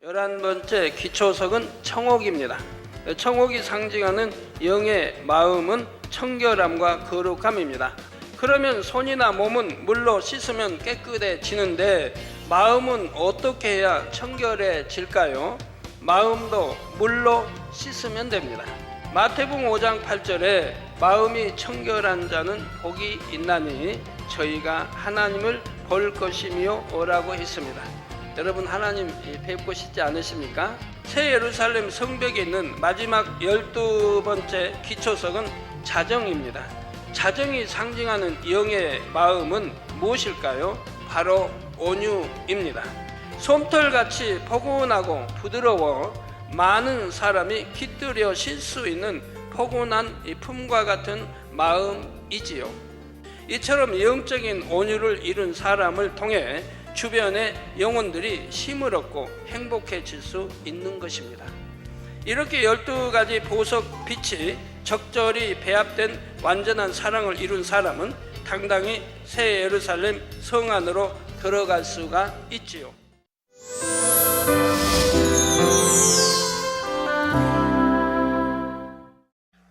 11번째 기초석은 청옥입니다. 청옥이 상징하는 영의 마음은 청결함과 거룩함입니다. 그러면 손이나 몸은 물로 씻으면 깨끗해지는데 마음은 어떻게 해야 청결해질까요? 마음도 물로 씻으면 됩니다. 마태복음 5장 8절에 마음이 청결한 자는 복이 있나니 저희가 하나님을 볼 것이며 오라고 했습니다. 여러분, 하나님 뵙고 싶지 않으십니까? 새 예루살렘 성벽에 있는 마지막 12번째 기초석은 자정입니다. 자정이 상징하는 영의 마음은 무엇일까요? 바로 온유입니다. 솜털같이 포근하고 부드러워 많은 사람이 깃들여 쉴 수 있는 포근한 품과 같은 마음이지요. 이처럼 영적인 온유를 이룬 사람을 통해 주변의 영혼들이 힘을 얻고 행복해질 수 있는 것입니다. 이렇게 12가지 보석 빛이 적절히 배합된 완전한 사랑을 이룬 사람은 당당히 새 예루살렘 성 안으로 들어갈 수가 있지요.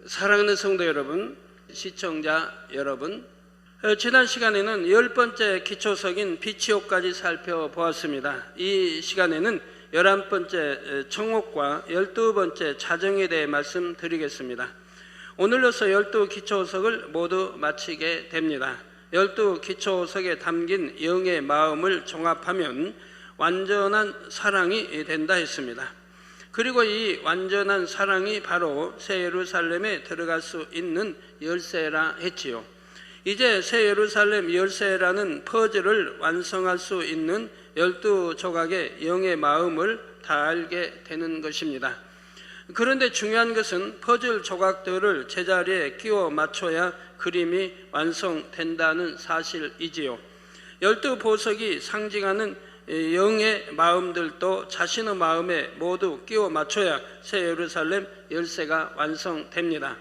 사랑하는 성도 여러분, 시청자 여러분, 지난 시간에는 10번째 기초석인 빛의 옥까지 살펴보았습니다. 이 시간에는 11번째 청옥과 12번째 자정에 대해 말씀드리겠습니다. 오늘로서 12기초석을 모두 마치게 됩니다. 12기초석에 담긴 영의 마음을 종합하면 완전한 사랑이 된다 했습니다. 그리고 이 완전한 사랑이 바로 새 예루살렘에 들어갈 수 있는 열쇠라 했지요. 이제 새 예루살렘 열쇠라는 퍼즐을 완성할 수 있는 12조각의 영의 마음을 다 알게 되는 것입니다. 그런데 중요한 것은 퍼즐 조각들을 제자리에 끼워 맞춰야 그림이 완성된다는 사실이지요. 12보석이 상징하는 영의 마음들도 자신의 마음에 모두 끼워 맞춰야 새 예루살렘 열쇠가 완성됩니다.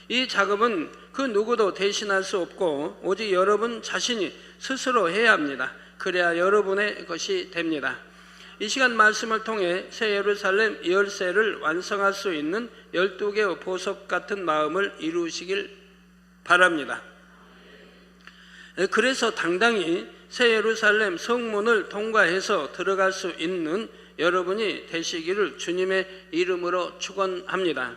이 작업은 그 누구도 대신할 수 없고 오직 여러분 자신이 스스로 해야 합니다. 그래야 여러분의 것이 됩니다. 이 시간 말씀을 통해 새 예루살렘 열쇠를 완성할 수 있는 12개의 보석 같은 마음을 이루시길 바랍니다. 그래서 당당히 새 예루살렘 성문을 통과해서 들어갈 수 있는 여러분이 되시기를 주님의 이름으로 축원합니다.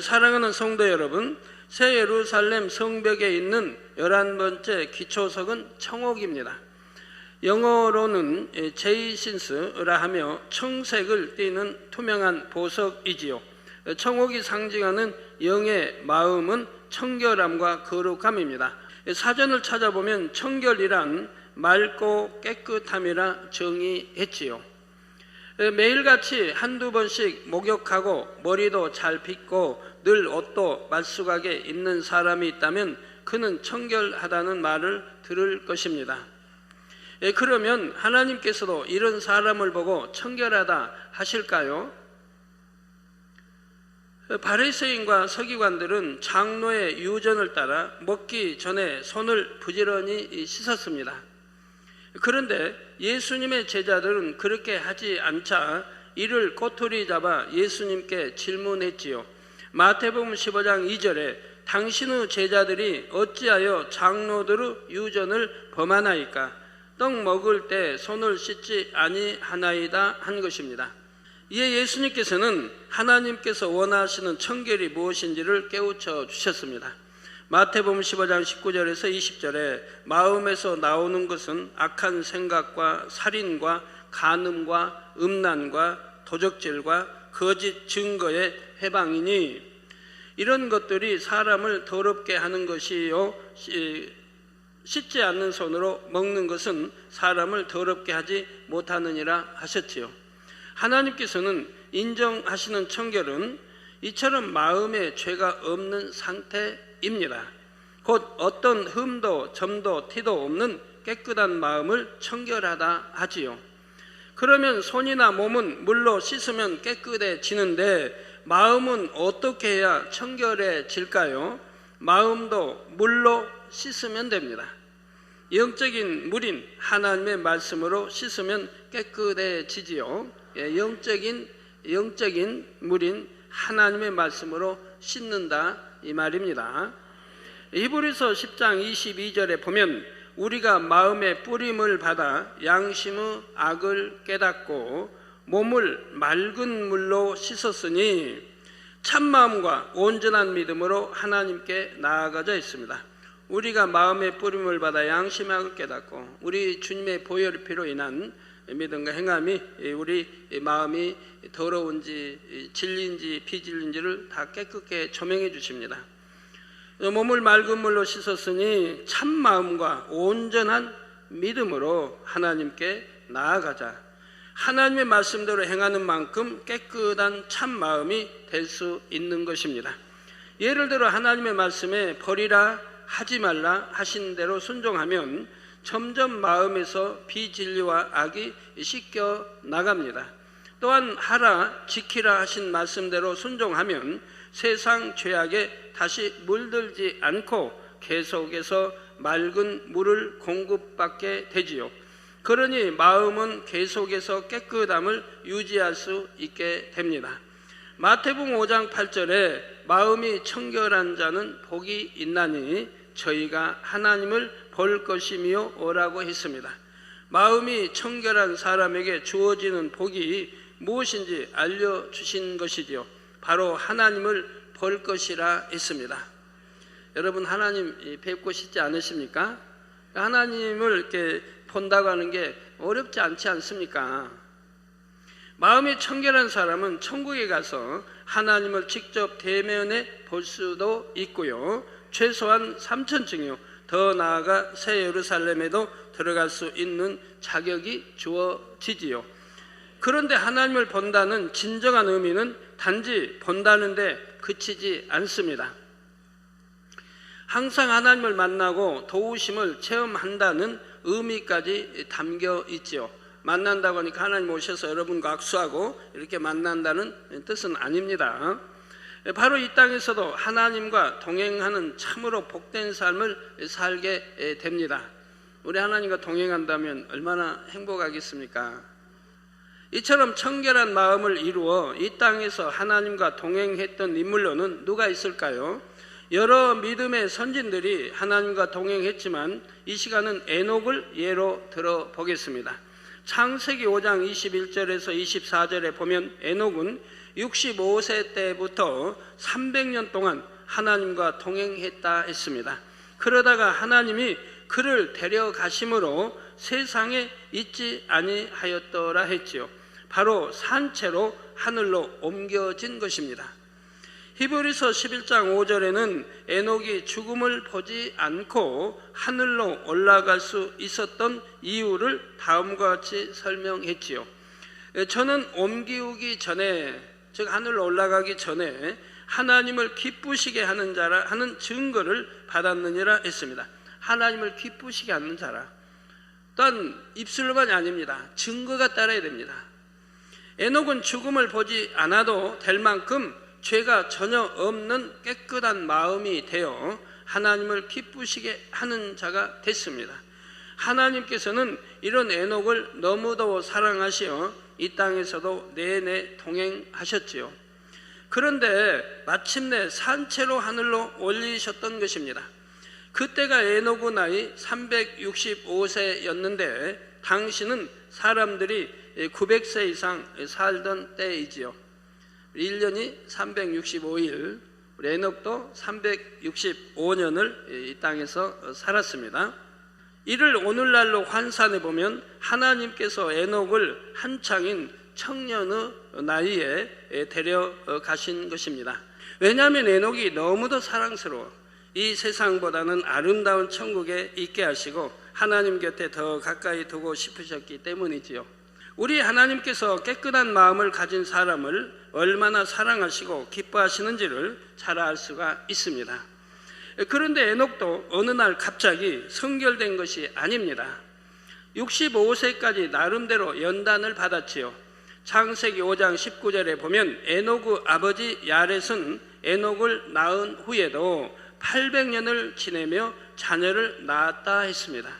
사랑하는 성도 여러분, 새 예루살렘 성벽에 있는 11번째 기초석은 청옥입니다. 영어로는 제이신스라 하며 청색을 띠는 투명한 보석이지요. 청옥이 상징하는 영의 마음은 청결함과 거룩함입니다. 사전을 찾아보면 청결이란 맑고 깨끗함이라 정의했지요. 매일같이 한두 번씩 목욕하고 머리도 잘 빗고 늘 옷도 말쑥하게 입는 사람이 있다면 그는 청결하다는 말을 들을 것입니다. 그러면 하나님께서도 이런 사람을 보고 청결하다 하실까요? 바리새인과 서기관들은 장로의 유전을 따라 먹기 전에 손을 부지런히 씻었습니다. 그런데 예수님의 제자들은 그렇게 하지 않자 이를 꼬투리 잡아 예수님께 질문했지요. 마태복음 15장 2절에 당신의 제자들이 어찌하여 장로들의 유전을 범하나이까? 떡 먹을 때 손을 씻지 아니하나이다 한 것입니다. 이에 예수님께서는 하나님께서 원하시는 청결이 무엇인지를 깨우쳐 주셨습니다. 마태복음 15장 19절에서 20절에 마음에서 나오는 것은 악한 생각과 살인과 간음과 음란과 도적질과 거짓 증거의 해방이니 이런 것들이 사람을 더럽게 하는 것이요 씻지 않는 손으로 먹는 것은 사람을 더럽게 하지 못하느니라 하셨지요. 하나님께서는 인정하시는 청결은 이처럼 마음에 죄가 없는 상태입니다. 곧 어떤 흠도 점도 티도 없는 깨끗한 마음을 청결하다 하지요. 그러면 손이나 몸은 물로 씻으면 깨끗해지는데 마음은 어떻게 해야 청결해질까요? 마음도 물로 씻으면 됩니다. 영적인 물인 하나님의 말씀으로 씻으면 깨끗해지지요. 영적인 물인 하나님의 말씀으로 씻는다 이 말입니다. 히브리서 10장 22절에 보면 우리가 마음의 뿌림을 받아 양심의 악을 깨닫고 몸을 맑은 물로 씻었으니 참마음과 온전한 믿음으로 하나님께 나아가자 했습니다. 우리가 마음의 뿌림을 받아 양심의 악을 깨닫고 우리 주님의 보혈의 피로 인한 믿음과 행함이 우리 마음이 더러운지 진리인지 비진리인지를 다 깨끗게 조명해 주십니다. 몸을 맑은 물로 씻었으니 참 마음과 온전한 믿음으로 하나님께 나아가자. 하나님의 말씀대로 행하는 만큼 깨끗한 참 마음이 될 수 있는 것입니다. 예를 들어 하나님의 말씀에 버리라 하지 말라 하신 대로 순종하면 점점 마음에서 비진리와 악이 씻겨 나갑니다. 또한 하라 지키라 하신 말씀대로 순종하면 세상 죄악에 다시 물들지 않고 계속해서 맑은 물을 공급받게 되지요. 그러니 마음은 계속해서 깨끗함을 유지할 수 있게 됩니다. 마태복음 5장 8절에 마음이 청결한 자는 복이 있나니 저희가 하나님을 볼 것이며 라고 했습니다. 마음이 청결한 사람에게 주어지는 복이 무엇인지 알려주신 것이지요. 바로 하나님을 볼 것이라 했습니다. 여러분 하나님 뵙고 싶지 않으십니까? 하나님을 이렇게 본다고 하는 게 어렵지 않지 않습니까? 마음이 청결한 사람은 천국에 가서 하나님을 직접 대면해 볼 수도 있고요. 최소한 3,000층이요. 더 나아가 새 예루살렘에도 들어갈 수 있는 자격이 주어지지요. 그런데 하나님을 본다는 진정한 의미는 단지 본다는데 그치지 않습니다. 항상 하나님을 만나고 도우심을 체험한다는 의미까지 담겨 있지요. 만난다고 하니까 하나님 오셔서 여러분과 악수하고 이렇게 만난다는 뜻은 아닙니다. 바로 이 땅에서도 하나님과 동행하는 참으로 복된 삶을 살게 됩니다. 우리 하나님과 동행한다면 얼마나 행복하겠습니까? 이처럼 청결한 마음을 이루어 이 땅에서 하나님과 동행했던 인물로는 누가 있을까요? 여러 믿음의 선진들이 하나님과 동행했지만 이 시간은 에녹을 예로 들어보겠습니다. 창세기 5장 21절에서 24절에 보면 에녹은 65세 때부터 300년 동안 하나님과 동행했다 했습니다. 그러다가 하나님이 그를 데려가심으로 세상에 있지 아니하였더라 했지요. 바로 산채로 하늘로 옮겨진 것입니다. 히브리서 11장 5절에는 에녹이 죽음을 보지 않고 하늘로 올라갈 수 있었던 이유를 다음과 같이 설명했지요. 저는 옮기우기 전에, 즉 하늘로 올라가기 전에 하나님을 기쁘시게 하는 자라 하는 증거를 받았느니라 했습니다. 하나님을 기쁘시게 하는 자라. 또한 입술로만이 아닙니다. 증거가 따라야 됩니다. 에녹은 죽음을 보지 않아도 될 만큼 죄가 전혀 없는 깨끗한 마음이 되어 하나님을 기쁘시게 하는 자가 됐습니다. 하나님께서는 이런 에녹을 너무도 사랑하시어 이 땅에서도 내내 동행하셨지요. 그런데 마침내 산채로 하늘로 올리셨던 것입니다. 그때가 에녹의 나이 365세였는데 당시는 사람들이 900세 이상 살던 때이지요. 1년이 365일, 에녹도 365년을 이 땅에서 살았습니다. 이를 오늘날로 환산해 보면 하나님께서 에녹을 한창인 청년의 나이에 데려가신 것입니다. 왜냐하면 에녹이 너무도 사랑스러워 이 세상보다는 아름다운 천국에 있게 하시고 하나님 곁에 더 가까이 두고 싶으셨기 때문이지요. 우리 하나님께서 깨끗한 마음을 가진 사람을 얼마나 사랑하시고 기뻐하시는지를 잘 알 수가 있습니다. 그런데 에녹도 어느 날 갑자기 성결된 것이 아닙니다. 65세까지 나름대로 연단을 받았지요. 창세기 5장 19절에 보면 에녹의 아버지 야렛은 에녹을 낳은 후에도 800년을 지내며 자녀를 낳았다 했습니다.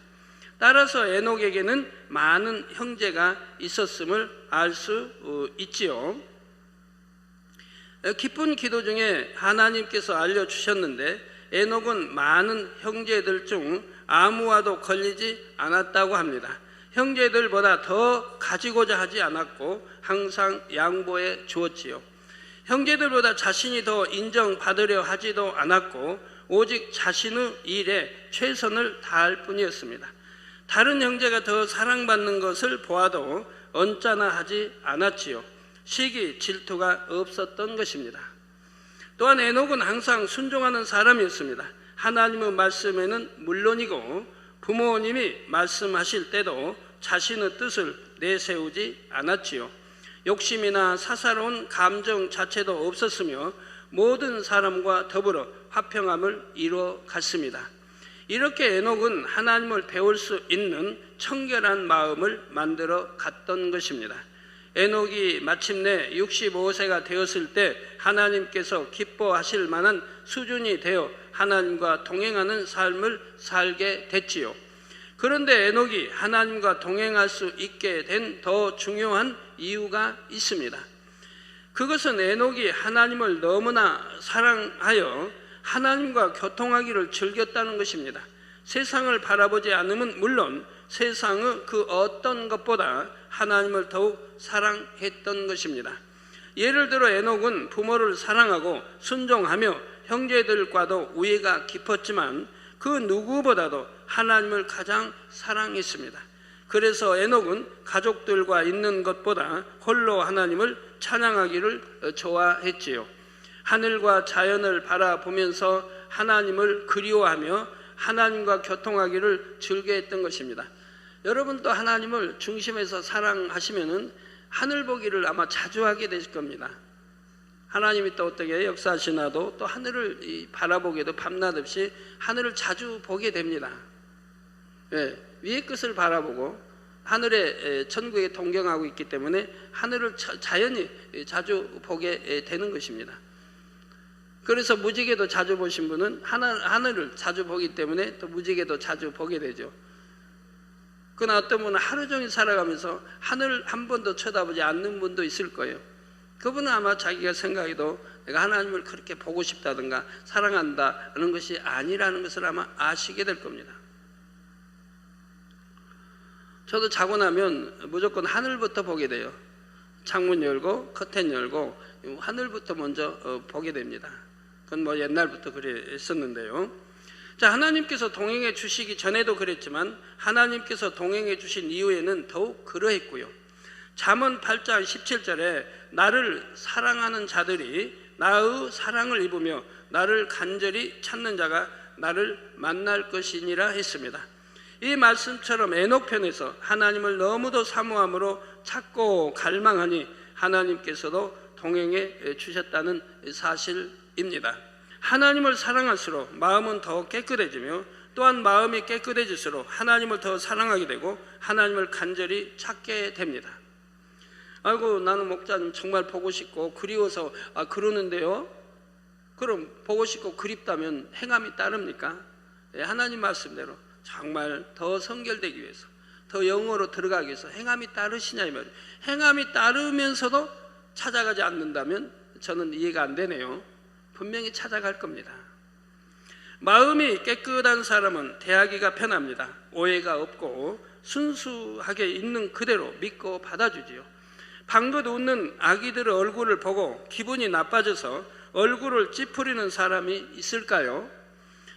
따라서 에녹에게는 많은 형제가 있었음을 알 수 있지요. 기쁜 기도 중에 하나님께서 알려주셨는데 에녹은 많은 형제들 중 아무와도 걸리지 않았다고 합니다. 형제들보다 더 가지고자 하지 않았고 항상 양보해 주었지요. 형제들보다 자신이 더 인정받으려 하지도 않았고 오직 자신의 일에 최선을 다할 뿐이었습니다. 다른 형제가 더 사랑받는 것을 보아도 언짢아 하지 않았지요. 시기, 질투가 없었던 것입니다. 또한 에녹은 항상 순종하는 사람이었습니다. 하나님의 말씀에는 물론이고 부모님이 말씀하실 때도 자신의 뜻을 내세우지 않았지요. 욕심이나 사사로운 감정 자체도 없었으며 모든 사람과 더불어 화평함을 이루어 갔습니다. 이렇게 에녹은 하나님을 배울 수 있는 청결한 마음을 만들어 갔던 것입니다. 에녹이 마침내 65세가 되었을 때 하나님께서 기뻐하실 만한 수준이 되어 하나님과 동행하는 삶을 살게 됐지요. 그런데 에녹이 하나님과 동행할 수 있게 된 더 중요한 이유가 있습니다. 그것은 에녹이 하나님을 너무나 사랑하여 하나님과 교통하기를 즐겼다는 것입니다. 세상을 바라보지 않으면 물론 세상의 그 어떤 것보다 하나님을 더욱 사랑했던 것입니다. 예를 들어 에녹은 부모를 사랑하고 순종하며 형제들과도 우애가 깊었지만 그 누구보다도 하나님을 가장 사랑했습니다. 그래서 에녹은 가족들과 있는 것보다 홀로 하나님을 찬양하기를 좋아했지요. 하늘과 자연을 바라보면서 하나님을 그리워하며 하나님과 교통하기를 즐겨했던 것입니다. 여러분도 하나님을 중심에서 사랑하시면은 하늘 보기를 아마 자주 하게 되실 겁니다. 하나님이 또 어떻게 역사하시나도 또 하늘을 바라보게도 밤낮 없이 하늘을 자주 보게 됩니다. 예, 위의 끝을 바라보고 하늘에 천국에 동경하고 있기 때문에 하늘을 자연히 자주 보게 되는 것입니다. 그래서 무지개도 자주 보신 분은 하늘을 자주 보기 때문에 또 무지개도 자주 보게 되죠. 그러나 어떤 분은 하루 종일 살아가면서 하늘을 한 번도 쳐다보지 않는 분도 있을 거예요. 그분은 아마 자기가 생각해도 내가 하나님을 그렇게 보고 싶다든가 사랑한다는 것이 아니라는 것을 아마 아시게 될 겁니다. 저도 자고 나면 무조건 하늘부터 보게 돼요. 창문 열고 커튼 열고 하늘부터 먼저 보게 됩니다. 그건 뭐 옛날부터 그랬었는데요. 자, 하나님께서 동행해 주시기 전에도 그랬지만 하나님께서 동행해 주신 이후에는 더욱 그러했고요. 잠언 8장 17절에 나를 사랑하는 자들이 나의 사랑을 입으며 나를 간절히 찾는 자가 나를 만날 것이니라 했습니다. 이 말씀처럼 에녹 편에서 하나님을 너무도 사모함으로 찾고 갈망하니 하나님께서도 동행해 주셨다는 사실입니다. 하나님을 사랑할수록 마음은 더 깨끗해지며 또한 마음이 깨끗해질수록 하나님을 더 사랑하게 되고 하나님을 간절히 찾게 됩니다. 아이고, 나는 목사님 정말 보고 싶고 그리워서 그러는데요. 그럼 보고 싶고 그립다면 행함이 따릅니까? 하나님 말씀대로 정말 더 성결되기 위해서, 더 영으로 들어가기 위해서 행함이 따르시냐 이 말이에요. 행함이 따르면서도 찾아가지 않는다면 저는 이해가 안 되네요. 분명히 찾아갈 겁니다. 마음이 깨끗한 사람은 대하기가 편합니다. 오해가 없고 순수하게 있는 그대로 믿고 받아주지요. 방긋 웃는 아기들의 얼굴을 보고 기분이 나빠져서 얼굴을 찌푸리는 사람이 있을까요?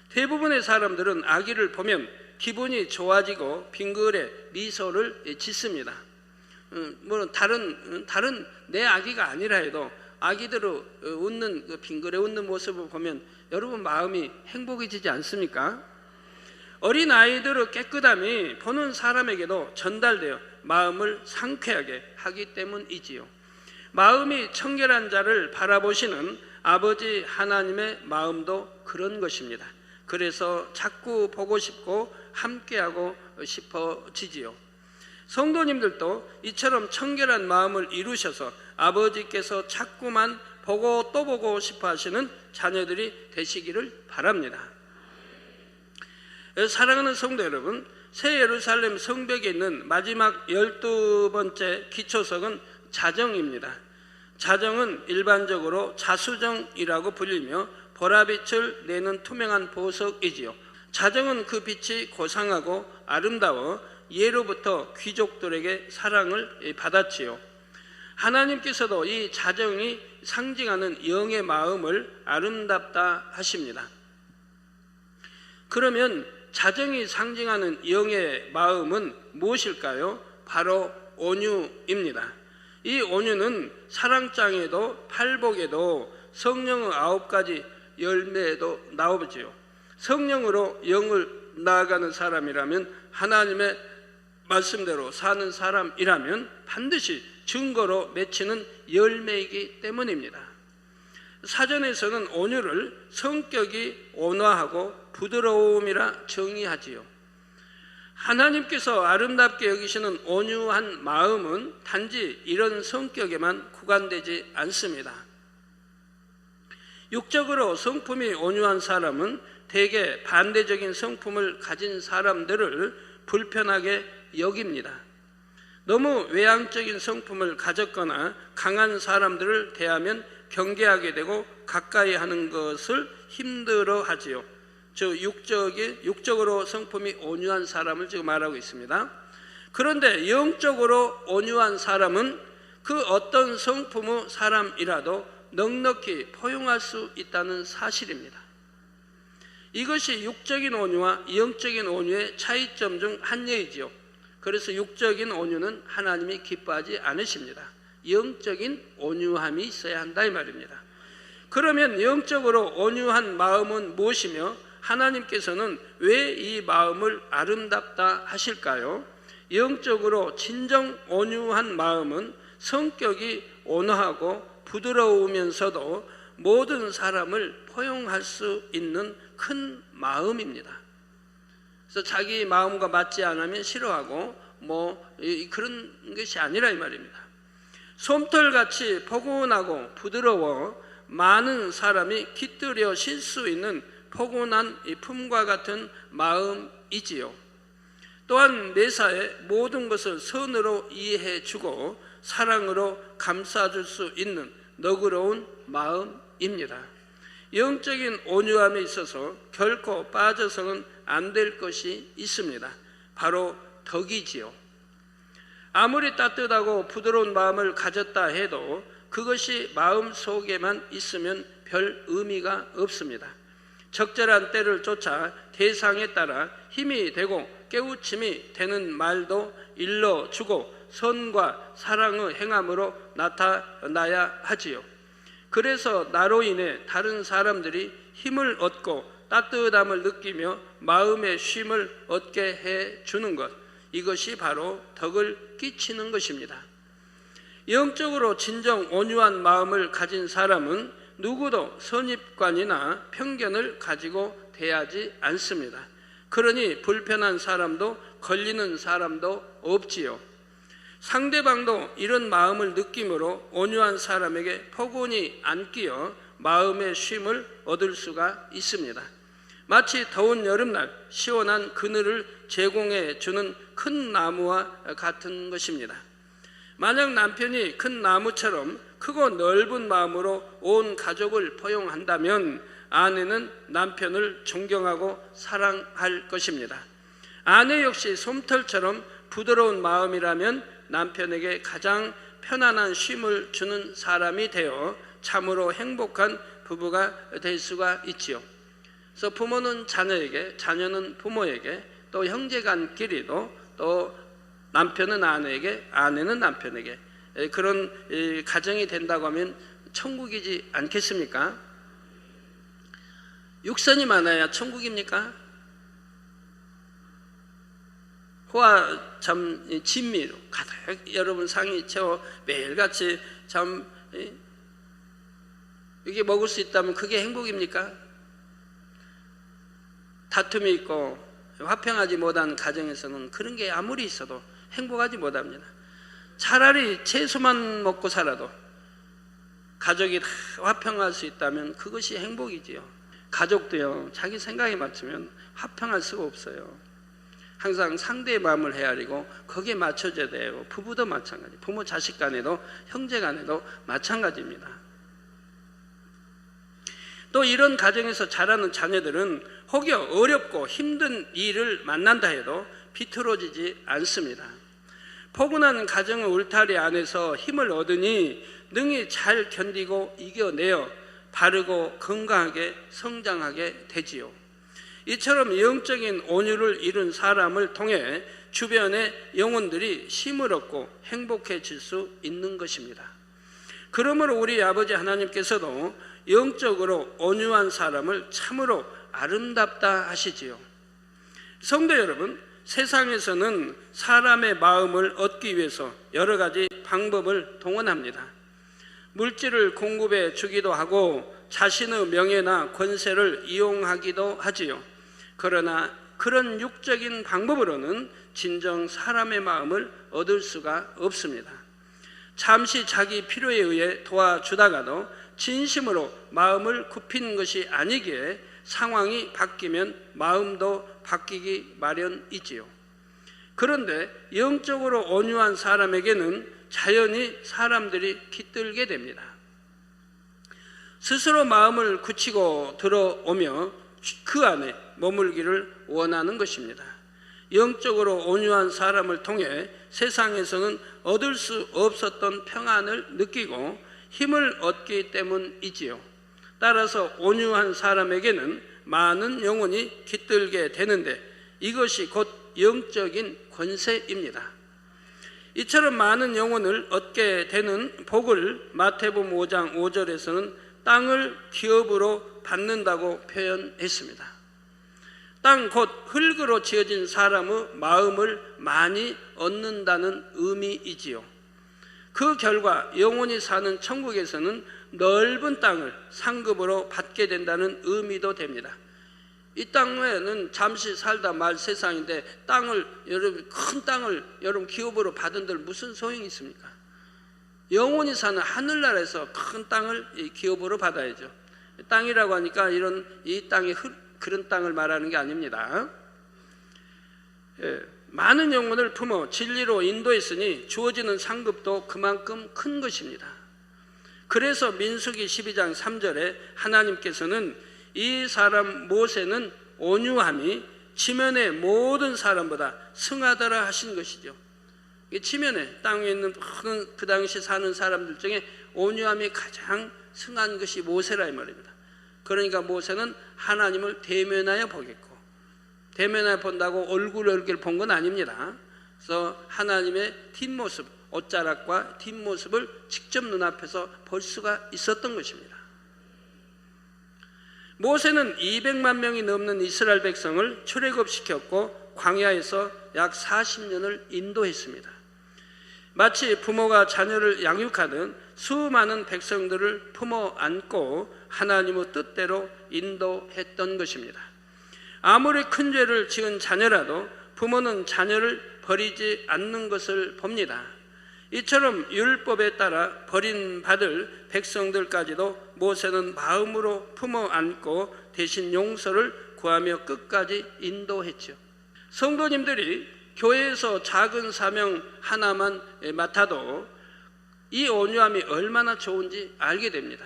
대부분의 사람들은 아기를 보면 기분이 좋아지고 빙글에 미소를 짓습니다. 물론 다른 내 아기가 아니라 해도 아기들의 웃는 그 빙글에 웃는 모습을 보면 여러분 마음이 행복해지지 않습니까? 어린 아이들의 깨끗함이 보는 사람에게도 전달되어 마음을 상쾌하게 하기 때문이지요. 마음이 청결한 자를 바라보시는 아버지 하나님의 마음도 그런 것입니다. 그래서 자꾸 보고 싶고 함께하고 싶어지지요. 성도님들도 이처럼 청결한 마음을 이루셔서 아버지께서 자꾸만 보고 또 보고 싶어 하시는 자녀들이 되시기를 바랍니다. 사랑하는 성도 여러분, 새 예루살렘 성벽에 있는 마지막 12번째 기초석은 자정입니다. 자정은 일반적으로 자수정이라고 불리며 보라빛을 내는 투명한 보석이지요. 자정은 그 빛이 고상하고 아름다워 예로부터 귀족들에게 사랑을 받았지요. 하나님께서도 이 자정이 상징하는 영의 마음을 아름답다 하십니다. 그러면 자정이 상징하는 영의 마음은 무엇일까요? 바로 온유입니다. 이 온유는 사랑장에도 팔복에도 성령의 9가지 열매에도 나오지요. 성령으로 영을 나아가는 사람이라면, 하나님의 말씀대로 사는 사람이라면 반드시 증거로 맺히는 열매이기 때문입니다. 사전에서는 온유를 성격이 온화하고 부드러움이라 정의하지요. 하나님께서 아름답게 여기시는 온유한 마음은 단지 이런 성격에만 구간되지 않습니다. 육적으로 성품이 온유한 사람은 대개 반대적인 성품을 가진 사람들을 불편하게 여깁니다. 너무 외향적인 성품을 가졌거나 강한 사람들을 대하면 경계하게 되고 가까이 하는 것을 힘들어 하지요. 즉 육적으로 성품이 온유한 사람을 지금 말하고 있습니다. 그런데 영적으로 온유한 사람은 그 어떤 성품의 사람이라도 넉넉히 포용할 수 있다는 사실입니다. 이것이 육적인 온유와 영적인 온유의 차이점 중 하나이지요. 그래서 육적인 온유는 하나님이 기뻐하지 않으십니다. 영적인 온유함이 있어야 한다 이 말입니다. 그러면 영적으로 온유한 마음은 무엇이며 하나님께서는 왜 이 마음을 아름답다 하실까요? 영적으로 진정 온유한 마음은 성격이 온화하고 부드러우면서도 모든 사람을 포용할 수 있는 큰 마음입니다. 그래서 자기 마음과 맞지 않으면 싫어하고 그런 것이 아니라 이 말입니다. 솜털같이 포근하고 부드러워 많은 사람이 깃들여 쉴 수 있는 포근한 품과 같은 마음이지요. 또한 매사에 모든 것을 선으로 이해해주고 사랑으로 감싸줄 수 있는 너그러운 마음입니다. 영적인 온유함에 있어서 결코 빠져서는 안 될 것이 있습니다. 바로 덕이지요. 아무리 따뜻하고 부드러운 마음을 가졌다 해도 그것이 마음 속에만 있으면 별 의미가 없습니다. 적절한 때를 쫓아 대상에 따라 힘이 되고 깨우침이 되는 말도 일러주고 선과 사랑의 행함으로 나타나야 하지요. 그래서 나로 인해 다른 사람들이 힘을 얻고 따뜻함을 느끼며 마음의 쉼을 얻게 해주는 것, 이것이 바로 덕을 끼치는 것입니다. 영적으로 진정 온유한 마음을 가진 사람은 누구도 선입관이나 편견을 가지고 대하지 않습니다. 그러니 불편한 사람도 걸리는 사람도 없지요. 상대방도 이런 마음을 느낌으로 온유한 사람에게 포근히 안 끼어 마음의 쉼을 얻을 수가 있습니다. 마치 더운 여름날 시원한 그늘을 제공해 주는 큰 나무와 같은 것입니다. 만약 남편이 큰 나무처럼 크고 넓은 마음으로 온 가족을 포용한다면 아내는 남편을 존경하고 사랑할 것입니다. 아내 역시 솜털처럼 부드러운 마음이라면 남편에게 가장 편안한 쉼을 주는 사람이 되어 참으로 행복한 부부가 될 수가 있지요. 그래서 부모는 자녀에게, 자녀는 부모에게, 또 형제간끼리도, 또 남편은 아내에게, 아내는 남편에게 그런 가정이 된다고 하면 천국이지 않겠습니까? 육선이 많아야 천국입니까? 호화 참 진미로 가득 여러분 상이 채워 매일같이 참 이게 먹을 수 있다면 그게 행복입니까? 다툼이 있고 화평하지 못한 가정에서는 그런 게 아무리 있어도 행복하지 못합니다. 차라리 채소만 먹고 살아도 가족이 다 화평할 수 있다면 그것이 행복이지요. 가족도요, 자기 생각에 맞추면 화평할 수가 없어요. 항상 상대의 마음을 헤아리고 거기에 맞춰줘야 돼요. 부부도 마찬가지, 부모 자식 간에도 형제 간에도 마찬가지입니다. 또 이런 가정에서 자라는 자녀들은 혹여 어렵고 힘든 일을 만난다 해도 비틀어지지 않습니다. 포근한 가정의 울타리 안에서 힘을 얻으니 능히 잘 견디고 이겨내어 바르고 건강하게 성장하게 되지요. 이처럼 영적인 온유를 이룬 사람을 통해 주변의 영혼들이 힘을 얻고 행복해질 수 있는 것입니다. 그러므로 우리 아버지 하나님께서도 영적으로 온유한 사람을 참으로 아름답다 하시지요. 성도 여러분, 세상에서는 사람의 마음을 얻기 위해서 여러 가지 방법을 동원합니다. 물질을 공급해 주기도 하고 자신의 명예나 권세를 이용하기도 하지요. 그러나 그런 육적인 방법으로는 진정 사람의 마음을 얻을 수가 없습니다. 잠시 자기 필요에 의해 도와주다가도 진심으로 마음을 굽히는 것이 아니기에 상황이 바뀌면 마음도 바뀌기 마련이지요. 그런데 영적으로 온유한 사람에게는 자연히 사람들이 깃들게 됩니다. 스스로 마음을 굳히고 들어오며 그 안에 머물기를 원하는 것입니다. 영적으로 온유한 사람을 통해 세상에서는 얻을 수 없었던 평안을 느끼고 힘을 얻기 때문이지요. 따라서 온유한 사람에게는 많은 영혼이 깃들게 되는데 이것이 곧 영적인 권세입니다. 이처럼 많은 영혼을 얻게 되는 복을 마태복음 5장 5절에서는 땅을 기업으로 받는다고 표현했습니다. 땅 곧 흙으로 지어진 사람의 마음을 많이 얻는다는 의미이지요. 그 결과 영혼이 사는 천국에서는 넓은 땅을 상급으로 받게 된다는 의미도 됩니다. 이 땅에는 잠시 살다 말 세상인데 여러분 큰 땅을 여러분 기업으로 받은들 무슨 소용이 있습니까? 영혼이 사는 하늘나라에서 큰 땅을 기업으로 받아야죠. 땅이라고 하니까 이 땅이 그런 땅을 말하는 게 아닙니다. 많은 영혼을 품어 진리로 인도했으니 주어지는 상급도 그만큼 큰 것입니다. 그래서 민수기 12장 3절에 하나님께서는 이 사람 모세는 온유함이 지면의 모든 사람보다 승하더라 하신 것이죠. 지면에 땅에 있는 그 당시 사는 사람들 중에 온유함이 가장 승한 것이 모세라 이 말입니다. 그러니까 모세는 하나님을 대면하여 보겠고, 대면하여 본다고 얼굴 본 건 아닙니다. 그래서 하나님의 뒷모습, 옷자락과 뒷모습을 직접 눈앞에서 볼 수가 있었던 것입니다. 모세는 200만 명이 넘는 이스라엘 백성을 출애굽시켰고 광야에서 약 40년을 인도했습니다. 마치 부모가 자녀를 양육하듯 수많은 백성들을 품어 안고 하나님의 뜻대로 인도했던 것입니다. 아무리 큰 죄를 지은 자녀라도 부모는 자녀를 버리지 않는 것을 봅니다. 이처럼 율법에 따라 버림받을 백성들까지도 모세는 마음으로 품어 안고 대신 용서를 구하며 끝까지 인도했죠. 성도님들이 교회에서 작은 사명 하나만 맡아도 이 온유함이 얼마나 좋은지 알게 됩니다.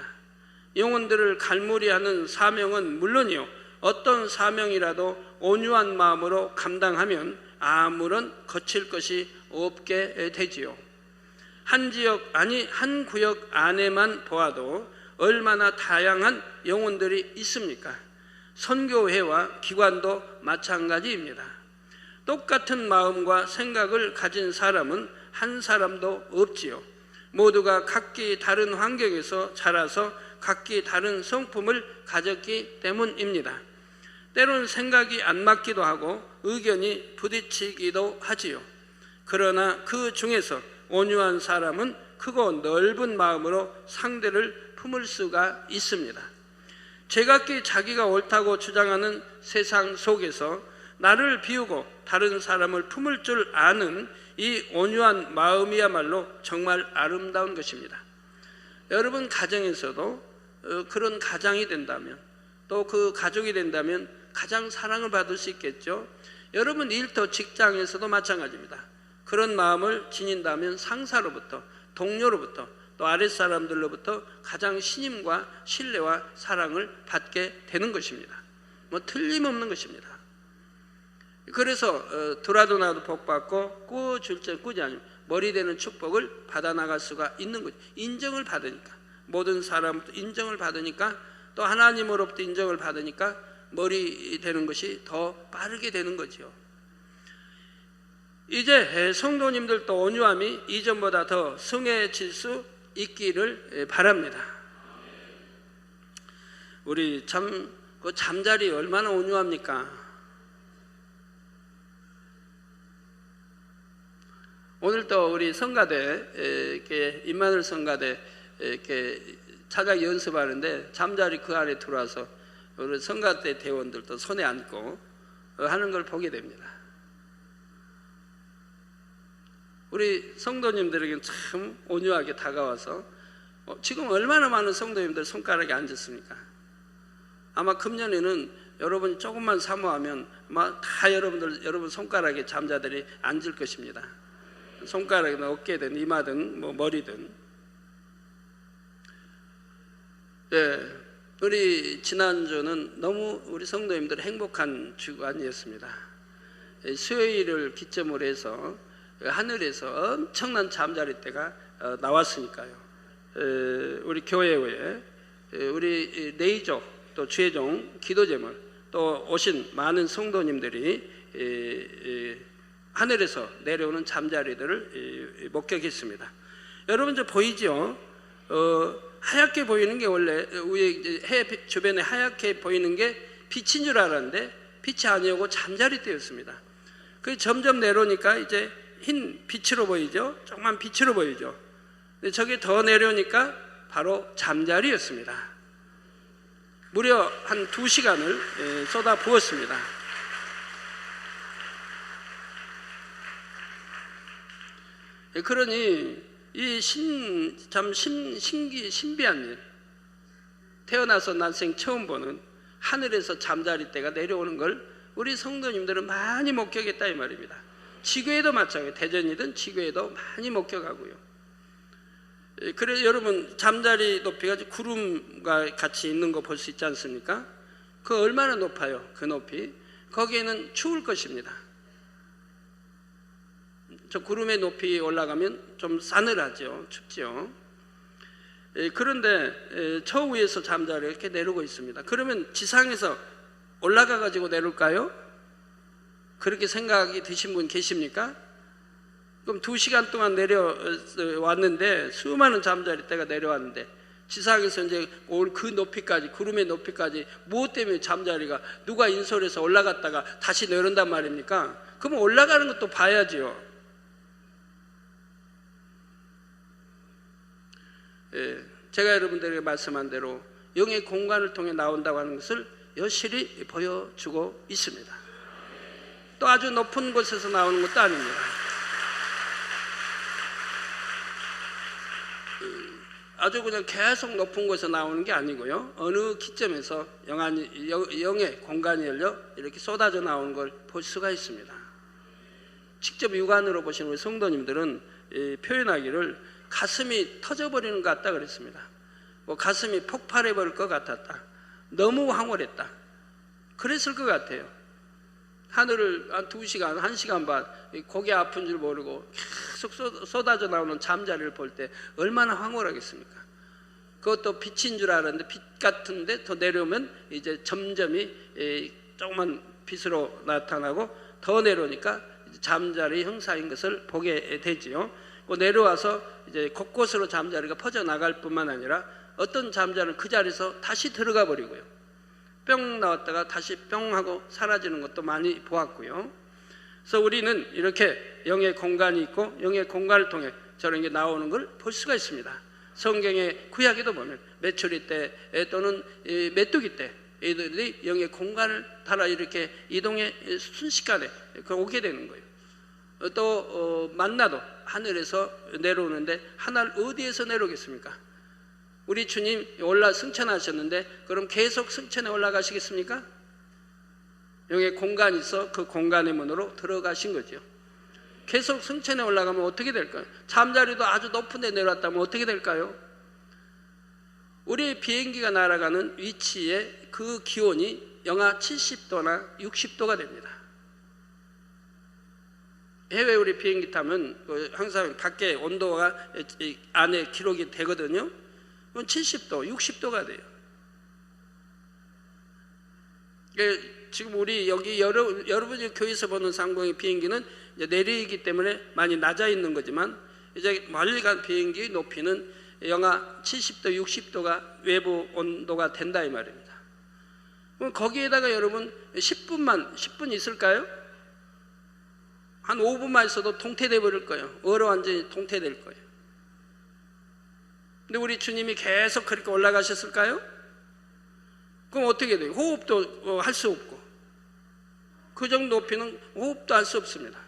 영혼들을 갈무리하는 사명은 물론이요, 어떤 사명이라도 온유한 마음으로 감당하면 아무런 거칠 것이 없게 되지요. 한 지역 아니 한 구역 안에만 보아도 얼마나 다양한 영혼들이 있습니까? 선교회와 기관도 마찬가지입니다. 똑같은 마음과 생각을 가진 사람은 한 사람도 없지요. 모두가 각기 다른 환경에서 자라서 각기 다른 성품을 가졌기 때문입니다. 때로는 생각이 안 맞기도 하고 의견이 부딪히기도 하지요. 그러나 그 중에서 온유한 사람은 크고 넓은 마음으로 상대를 품을 수가 있습니다. 제각기 자기가 옳다고 주장하는 세상 속에서 나를 비우고 다른 사람을 품을 줄 아는 이 온유한 마음이야말로 정말 아름다운 것입니다. 여러분 가정에서도 그런 가장이 된다면, 또 그 가족이 된다면 가장 사랑을 받을 수 있겠죠. 여러분 일터 직장에서도 마찬가지입니다. 그런 마음을 지닌다면 상사로부터, 동료로부터, 또 아랫사람들로부터 가장 신임과 신뢰와 사랑을 받게 되는 것입니다. 뭐 틀림없는 것입니다. 그래서 들어도 나도 복받고 꾸어줄 때 꾸지 아니면 머리 되는 축복을 받아나갈 수가 있는 거죠. 인정을 받으니까, 모든 사람부터 인정을 받으니까, 또 하나님으로부터 인정을 받으니까 머리 되는 것이 더 빠르게 되는 거죠. 이제 성도님들도 온유함이 이전보다 더 성해질 수 있기를 바랍니다. 우리 참 그 잠자리 얼마나 온유합니까? 오늘도 우리 성가대 이렇게 임마누엘 성가대 이렇게 차작 연습하는데 잠자리 그 안에 들어와서 우리 성가대 대원들도 손에 안고 하는 걸 보게 됩니다. 우리 성도님들에게는 참 온유하게 다가와서 지금 얼마나 많은 성도님들 손가락에 앉았습니까? 아마 금년에는 여러분이 조금만 사모하면 아마 다 여러분 손가락에 잠자들이 앉을 것입니다. 손가락이든 어깨든 이마든 뭐 머리든. 네, 우리 지난주는 너무 우리 성도님들 행복한 주간이었습니다. 수요일을 기점으로 해서 하늘에서 엄청난 잠자리 때가 나왔으니까요. 우리 교회에 우리 내이족 또 주의종 기도제물 또 오신 많은 성도님들이 하늘에서 내려오는 잠자리들을 목격했습니다. 여러분 저 보이죠? 하얗게 보이는 게 원래 위에 해 주변에 하얗게 보이는 게 빛인 줄 알았는데 빛이 아니오고 잠자리 때였습니다. 그 점점 내려오니까 이제 흰 빛으로 보이죠? 조그만 빛으로 보이죠? 근데 저게 더 내려오니까 바로 잠자리였습니다. 무려 한 2시간을 쏟아 부었습니다. 그러니 이 신비한 일, 태어나서 난생 처음 보는 하늘에서 잠자리 때가 내려오는 걸 우리 성도님들은 많이 목격했다 이 말입니다. 지구에도 마찬가지예요. 대전이든 지구에도 많이 목격하고요. 그래서 여러분 잠자리 높이가 구름과 같이 있는 거 볼 수 있지 않습니까? 그 얼마나 높아요? 그 높이. 거기에는 추울 것입니다. 저 구름의 높이 올라가면 좀 싸늘하죠. 춥죠. 그런데 저 위에서 잠자리가 이렇게 내려오고 있습니다. 그러면 지상에서 올라가 가지고 내려올까요? 그렇게 생각이 드신 분 계십니까? 그럼 2시간 동안 내려왔는데 수많은 잠자리 때가 내려왔는데 지상에서 이제 올 그 높이까지 구름의 높이까지 무엇 때문에 잠자리가 누가 인솔해서 올라갔다가 다시 내려온단 말입니까? 그러면 올라가는 것도 봐야지요. 제가 여러분들에게 말씀한 대로 영의 공간을 통해 나온다고 하는 것을 여실히 보여주고 있습니다. 또 아주 높은 곳에서 나오는 것도 아닙니다. 아주 그냥 계속 높은 곳에서 나오는 게 아니고요. 어느 기점에서 영의 공간이 열려 이렇게 쏟아져 나오는 걸 볼 수가 있습니다. 직접 육안으로 보시는 우리 성도님들은 표현하기를 가슴이 터져버리는 것 같다 그랬습니다. 뭐 가슴이 폭발해버릴 것 같았다. 너무 황홀했다. 그랬을 것 같아요. 하늘을 한 2시간, 1시간 반 고개 아픈 줄 모르고 계속 쏟아져 나오는 잠자리를 볼 때 얼마나 황홀하겠습니까? 그것도 빛인 줄 알았는데 빛 같은데 더 내려오면 이제 점점이 조그만 빛으로 나타나고 더 내려오니까 잠자리 형상인 것을 보게 되지요. 그 내려와서 이제 곳곳으로 잠자리가 퍼져나갈 뿐만 아니라 어떤 잠자리는 그 자리에서 다시 들어가 버리고요. 뿅 나왔다가 다시 뿅 하고 사라지는 것도 많이 보았고요. 그래서 우리는 이렇게 영의 공간이 있고 영의 공간을 통해 저런 게 나오는 걸 볼 수가 있습니다. 성경의 구약에도 보면 메추리 때 또는 메뚜기 때 이들이 영의 공간을 따라 이렇게 이동해 순식간에 오게 되는 거예요. 또 만나도 하늘에서 내려오는데 하늘 어디에서 내려오겠습니까? 우리 주님 승천하셨는데 그럼 계속 승천에 올라가시겠습니까? 영의 공간이 있어 그 공간의 문으로 들어가신 거죠. 계속 승천에 올라가면 어떻게 될까요? 잠자리도 아주 높은 데 내려왔다면 어떻게 될까요? 우리 비행기가 날아가는 위치에 그 기온이 영하 70도나 60도가 됩니다. 해외 우리 비행기 타면 항상 밖에 온도가 안에 기록이 되거든요. 그건 70도, 60도가 돼요. 지금 우리 여기 여러분이 교회에서 보는 상공의 비행기는 이제 내리기 때문에 많이 낮아 있는 거지만 이제 멀리 간 비행기 높이는 영하 70도, 60도가 외부 온도가 된다 이 말입니다. 그럼 거기에다가 여러분 10분 있을까요? 한 5분만 있어도 동태돼 버릴 거예요. 얼어 완전히 동태될 거예요. 근데 우리 주님이 계속 그렇게 올라가셨을까요? 그럼 어떻게 돼요? 호흡도 할 수 없고 그 정도 높이는 호흡도 할 수 없습니다.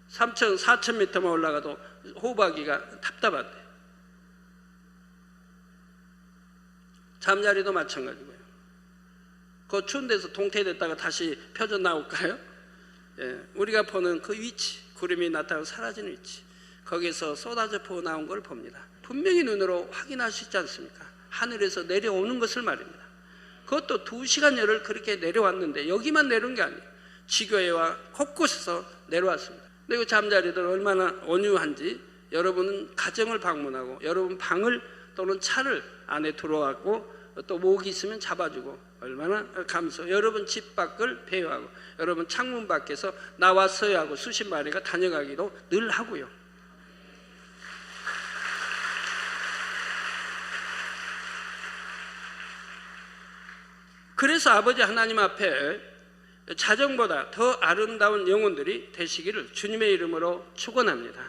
3,000, 4,000m만 올라가도 호흡하기가 답답하대요. 잠자리도 마찬가지고요. 그 추운 데서 동태됐다가 다시 펴져 나올까요? 예, 우리가 보는 그 위치, 구름이 나타나고 사라지는 위치, 거기서 쏟아져 나온 걸 봅니다. 분명히 눈으로 확인할 수 있지 않습니까? 하늘에서 내려오는 것을 말입니다. 그것도 2시간여를 그렇게 내려왔는데 여기만 내려온 게 아니에요. 지교회와 곳곳에서 내려왔습니다. 근데 그 잠자리들 얼마나 온유한지 여러분은 가정을 방문하고 여러분 방을 또는 차를 안에 들어왔고 또 모기 있으면 잡아주고 얼마나 감사해요. 여러분 집 밖을 배회하고 여러분 창문 밖에서 나왔어야 하고 수십 마리가 다녀가기도 늘 하고요. 그래서 아버지 하나님 앞에 자정보다 더 아름다운 영혼들이 되시기를 주님의 이름으로 축원합니다.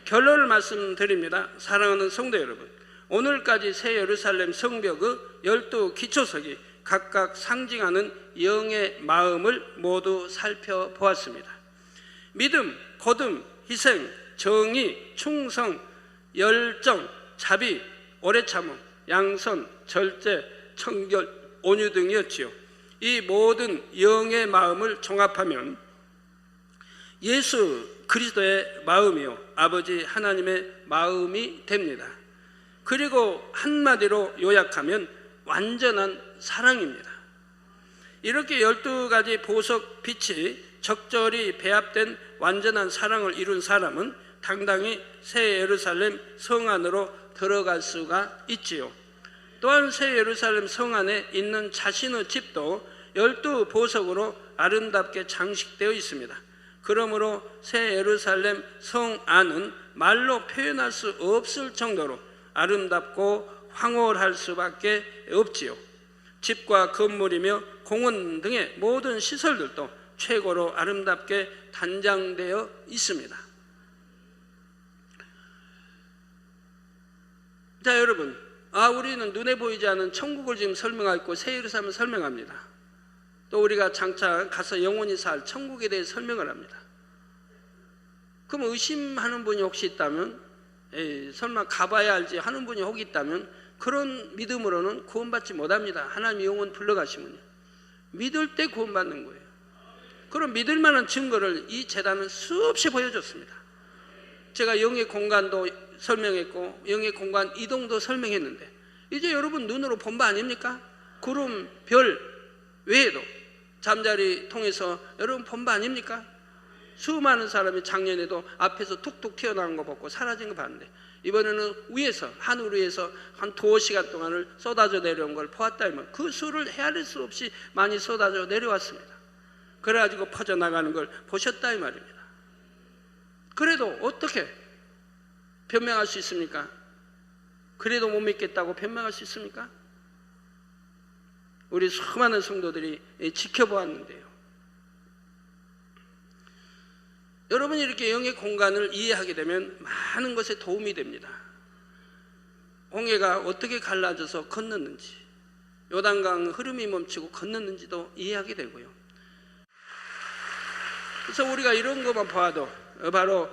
결론을 말씀드립니다. 사랑하는 성도 여러분, 오늘까지 새 예루살렘 성벽의 12 기초석이 각각 상징하는 영의 마음을 모두 살펴보았습니다. 믿음, 거듭, 희생, 정의, 충성, 열정, 자비, 오래 참음, 양선, 절제, 청결, 온유 등이었지요. 이 모든 영의 마음을 종합하면 예수 그리스도의 마음이요 아버지 하나님의 마음이 됩니다. 그리고 한마디로 요약하면 완전한 사랑입니다. 이렇게 12가지 보석 빛이 적절히 배합된 완전한 사랑을 이룬 사람은 당당히 새 예루살렘 성 안으로 들어갈 수가 있지요. 또한 새 예루살렘 성 안에 있는 자신의 집도 12 보석으로 아름답게 장식되어 있습니다. 그러므로 새 예루살렘 성 안은 말로 표현할 수 없을 정도로 아름답고 황홀할 수밖에 없지요. 집과 건물이며 공원 등의 모든 시설들도 최고로 아름답게 단장되어 있습니다. 자, 여러분, 우리는 눈에 보이지 않는 천국을 지금 설명하고 새 예루살렘을 설명합니다. 또 우리가 장차 가서 영원히 살 천국에 대해 설명을 합니다. 그럼 의심하는 분이 혹시 있다면, 설마 가봐야 알지 하는 분이 혹 있다면 그런 믿음으로는 구원받지 못합니다. 하나님이 영원 불러가시면요. 믿을 때 구원받는 거예요. 그런 믿을 만한 증거를 이 제단은 수없이 보여줬습니다. 제가 영의 공간도 설명했고 영의 공간 이동도 설명했는데 이제 여러분 눈으로 본 바 아닙니까? 구름, 별 외에도 잠자리 통해서 여러분 본 바 아닙니까? 수많은 사람이 작년에도 앞에서 툭툭 튀어나온 거 보고 사라진 거 봤는데 이번에는 위에서 하늘 위에서 한 2시간 동안을 쏟아져 내려온 걸 보았다면 그 수를 헤아릴 수 없이 많이 쏟아져 내려왔습니다. 그래가지고 퍼져나가는 걸 보셨다 이 말입니다. 그래도 어떻게 변명할 수 있습니까? 그래도 못 믿겠다고 변명할 수 있습니까? 우리 수많은 성도들이 지켜보았는데요. 여러분이 이렇게 영의 공간을 이해하게 되면 많은 것에 도움이 됩니다. 홍해가 어떻게 갈라져서 건넜는지, 요단강 흐름이 멈추고 건넜는지도 이해하게 되고요. 그래서 우리가 이런 것만 봐도 바로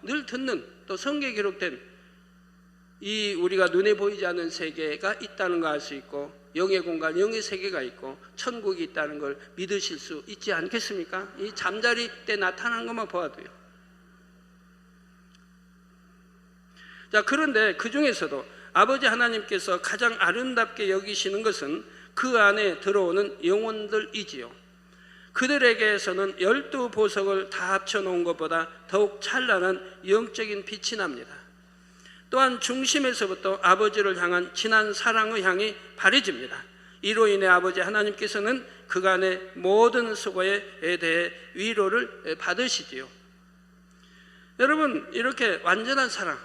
늘 듣는 또 성경에 기록된 이 우리가 눈에 보이지 않는 세계가 있다는 걸 알 수 있고, 영의 공간, 영의 세계가 있고 천국이 있다는 걸 믿으실 수 있지 않겠습니까? 이 잠자리 때 나타나는 것만 보아도요. 자, 그런데 그 중에서도 아버지 하나님께서 가장 아름답게 여기시는 것은 그 안에 들어오는 영혼들이지요. 그들에게서는 12보석을 다 합쳐놓은 것보다 더욱 찬란한 영적인 빛이 납니다. 또한 중심에서부터 아버지를 향한 진한 사랑의 향이 바래집니다. 이로 인해 아버지 하나님께서는 그간의 모든 수고에 대해 위로를 받으시지요. 여러분, 이렇게 완전한 사랑,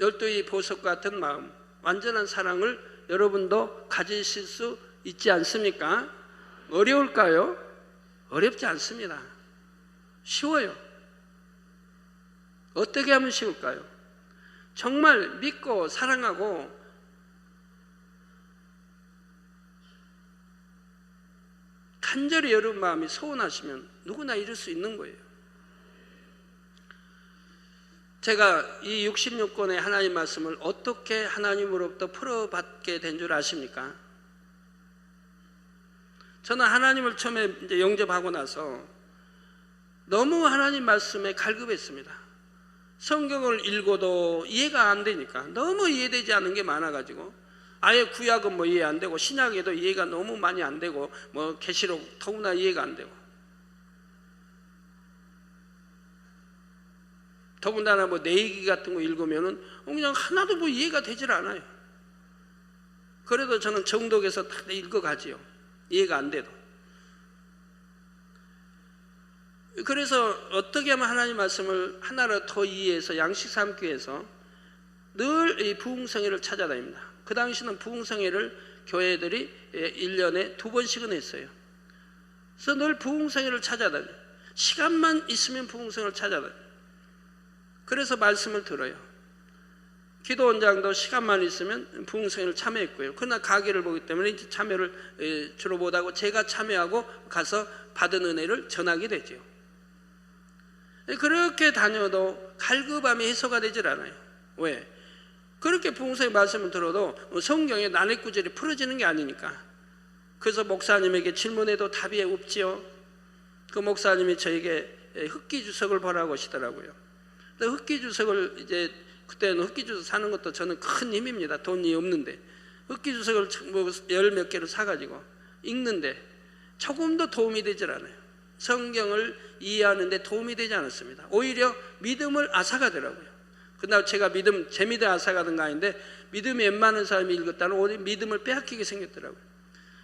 12의 보석 같은 마음, 완전한 사랑을 여러분도 가지실 수 있지 않습니까? 어려울까요? 어렵지 않습니다. 쉬워요. 어떻게 하면 쉬울까요? 정말 믿고 사랑하고 간절히 여러분 마음이 소원하시면 누구나 이룰 수 있는 거예요. 제가 이 66권의 하나님 말씀을 어떻게 하나님으로부터 풀어받게 된 줄 아십니까? 저는 하나님을 처음에 이제 영접하고 나서 너무 하나님 말씀에 갈급했습니다. 성경을 읽어도 이해가 안 되니까, 너무 이해되지 않은 게 많아가지고, 아예 구약은 뭐 이해 안 되고 신약에도 이해가 너무 많이 안 되고, 뭐 계시록 더구나 이해가 안 되고, 더군다나 뭐 내 얘기 같은 거 읽으면은 그냥 하나도 뭐 이해가 되질 않아요. 그래도 저는 정독에서 다 읽어가지요. 이해가 안 돼도. 그래서 어떻게 하면 하나님 말씀을 하나로 더 이해해서 양식 삼기 위해서 늘 이 부흥성회를 찾아다닙니다. 그 당시는 부흥성회를 교회들이 1년에 2번씩은 했어요. 그래서 늘 부흥성회를 찾아다녀요. 시간만 있으면 부흥성회를 찾아다녀요. 그래서 말씀을 들어요. 기도 원장도 시간만 있으면 부흥성회를 참여했고요. 그러나 가게를 보기 때문에 이제 참여를 주로 못하고 제가 참여하고 가서 받은 은혜를 전하게 되죠. 그렇게 다녀도 갈급함이 해소가 되질 않아요. 왜? 그렇게 부흥성회 말씀을 들어도 성경에 난해구절이 풀어지는 게 아니니까. 그래서 목사님에게 질문해도 답이 없지요. 그 목사님이 저에게 흑기주석을 보라고 하시더라고요. 흑기주석을 이제 그때는 흑기주석 사는 것도 저는 큰 힘입니다. 돈이 없는데 흑기주석을 뭐 10몇 개를 사가지고 읽는데 조금도 도움이 되질 않아요. 성경을 이해하는데 도움이 되지 않았습니다. 오히려 믿음을 앗아가더라고요. 그러나 제가 제 믿음 앗아가든가 하는데 믿음이 웬만한 사람이 읽었다는 오히려 믿음을 빼앗기게 생겼더라고요.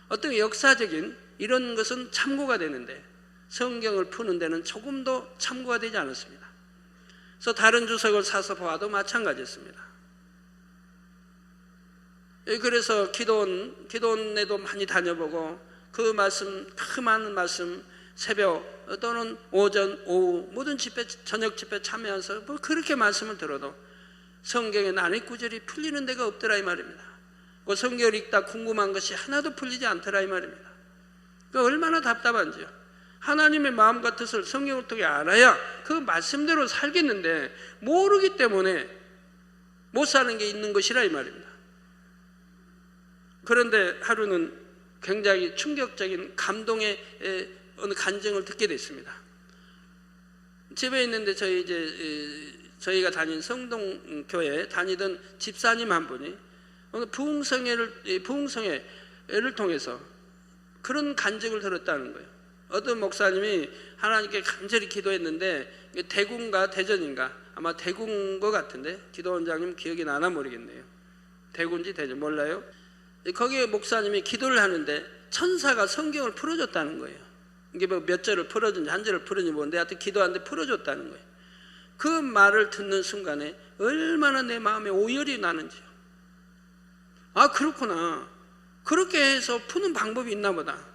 어떤 역사적인 이런 것은 참고가 되는데 성경을 푸는 데는 조금도 참고가 되지 않았습니다. 그래서 다른 주석을 사서 보아도 마찬가지였습니다. 그래서 기도원에도 많이 다녀보고 그 말씀, 그 많은 말씀 새벽 또는 오전, 오후 모든 집회, 저녁 집회 참여해서 뭐 그렇게 말씀을 들어도 성경의 난해구절이 풀리는 데가 없더라 이 말입니다. 그 성경을 읽다 궁금한 것이 하나도 풀리지 않더라 이 말입니다. 그 얼마나 답답한지요. 하나님의 마음과 뜻을 성경을 통해 알아야 그 말씀대로 살겠는데 모르기 때문에 못 사는 게 있는 것이라 이 말입니다. 그런데 하루는 굉장히 충격적인 감동의 어느 간증을 듣게 됐습니다. 집에 있는데 저희가 다닌 성동교회에 다니던 집사님 한 분이 어느 부흥성회를 통해서 그런 간증을 들었다는 거예요. 어떤 목사님이 하나님께 간절히 기도했는데 대구인가 대전인가 아마 대구인 것 같은데 기도원장님 기억이 나나 모르겠네요. 대구인지 대전 몰라요. 거기에 목사님이 기도를 하는데 천사가 성경을 풀어줬다는 거예요. 이게 뭐 몇 절을 풀어준지 한 절을 풀어준지 모르는데 하여튼 기도하는데 풀어줬다는 거예요. 그 말을 듣는 순간에 얼마나 내 마음에 오열이 나는지요. 아 그렇구나. 그렇게 해서 푸는 방법이 있나 보다.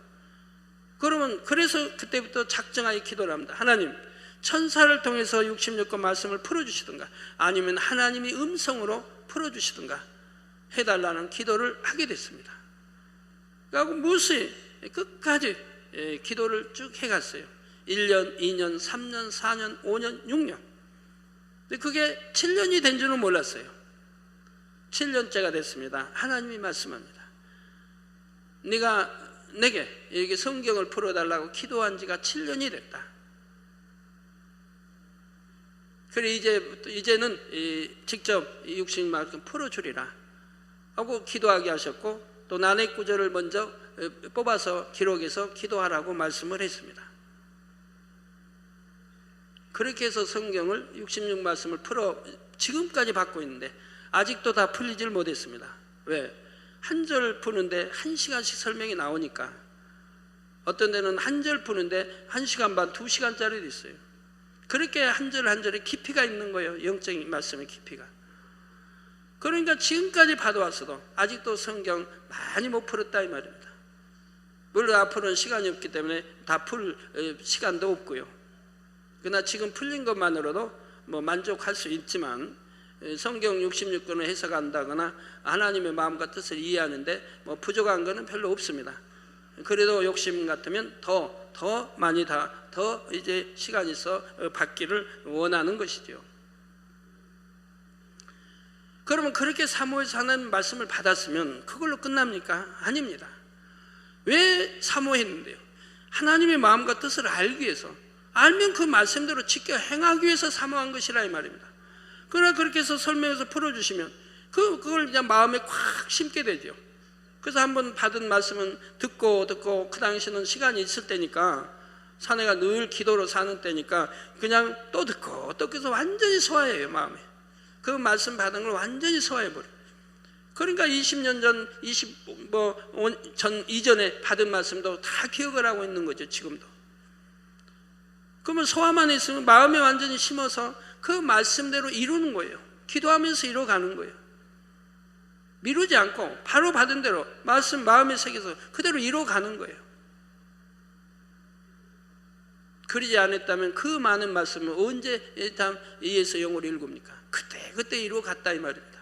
그래서 그때부터 작정하게 기도를 합니다. 하나님, 천사를 통해서 66권 말씀을 풀어주시든가 아니면 하나님이 음성으로 풀어주시든가 해달라는 기도를 하게 됐습니다. 그리고 무수히 끝까지 기도를 쭉 해갔어요. 1년, 2년, 3년, 4년, 5년, 6년. 근데 그게 7년이 된 줄은 몰랐어요. 7년째가 됐습니다. 하나님이 말씀합니다. 네가 내게 여기 성경을 풀어달라고 기도한 지가 7년이 됐다. 그래 이제는 직접 60만큼 풀어주리라 하고 기도하게 하셨고, 또 난해 구절을 먼저 뽑아서 기록해서 기도하라고 말씀을 했습니다. 그렇게 해서 성경을 66말씀을 풀어 지금까지 받고 있는데 아직도 다 풀리질 못했습니다. 왜? 한 절 푸는데 1시간씩 설명이 나오니까. 어떤 데는 한 절 푸는데 1시간 반, 2시간짜리도 있어요. 그렇게 한 절 한 절에 깊이가 있는 거예요. 영적인 말씀의 깊이가. 그러니까 지금까지 봐도왔어도 아직도 성경 많이 못 풀었다 이 말입니다. 물론 앞으로는 시간이 없기 때문에 다 풀 시간도 없고요. 그러나 지금 풀린 것만으로도 뭐 만족할 수 있지만, 성경 66권을 해석한다거나 하나님의 마음과 뜻을 이해하는데 뭐 부족한 것은 별로 없습니다. 그래도 욕심 같으면 더 많이 더 이제 시간이 있어 받기를 원하는 것이죠. 그러면 그렇게 사모해서 하는 말씀을 받았으면 그걸로 끝납니까? 아닙니다. 왜 사모했는데요? 하나님의 마음과 뜻을 알기 위해서, 알면 그 말씀대로 지켜 행하기 위해서 사모한 것이라 이 말입니다. 그러나 그렇게 해서 설명해서 풀어주시면 그걸 그냥 마음에 콱 심게 되죠. 그래서 한번 받은 말씀은 듣고 그 당시는 시간이 있을 때니까, 사내가 늘 기도로 사는 때니까 그냥 또 듣고 또 그래서 완전히 소화해요. 마음에 그 말씀 받은 걸 완전히 소화해버려요. 그러니까 20년 전, 20전 이전에 받은 말씀도 다 기억을 하고 있는 거죠. 지금도. 그러면 소화만 했으면 마음에 완전히 심어서 그 말씀대로 이루는 거예요. 기도하면서 이루어가는 거예요. 미루지 않고 바로 받은 대로 말씀 마음에 새겨서 그대로 이루어가는 거예요. 그러지 않았다면 그 많은 말씀을 언제 이에서 영어로 읽습니까? 그때 이루어갔다 이 말입니다.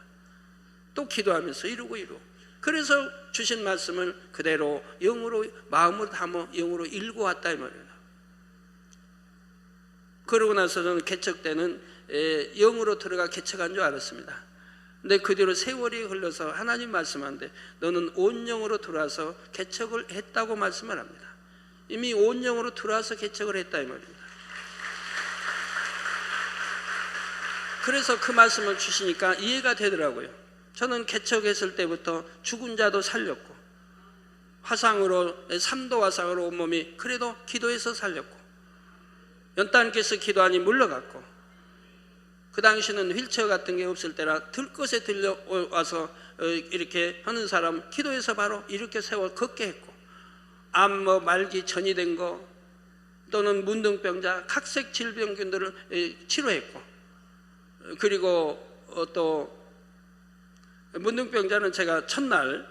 또 기도하면서 이루고. 그래서 주신 말씀을 그대로 영으로, 마음으로 담아 영으로 읽고 왔다 이 말입니다. 그러고 나서 저는 개척 때는 영으로 들어가 개척한 줄 알았습니다. 근데 그 뒤로 세월이 흘러서 하나님 말씀하는데 너는 온 영으로 들어와서 개척을 했다고 말씀을 합니다. 이미 온 영으로 들어와서 개척을 했다 이 말입니다. 그래서 그 말씀을 주시니까 이해가 되더라고요. 저는 개척했을 때부터 죽은 자도 살렸고, 화상으로 3도 화상으로 온몸이 그래도 기도해서 살렸고, 연단께서 기도하니 물러갔고, 그 당시는 휠체어 같은 게 없을 때라 들것에 들려와서 이렇게 하는 사람 기도해서 바로 이렇게 세워 걷게 했고, 암 말기 전이 된 거 또는 문둥병자 각색 질병균들을 치료했고, 그리고 또 문둥병자는 제가 첫날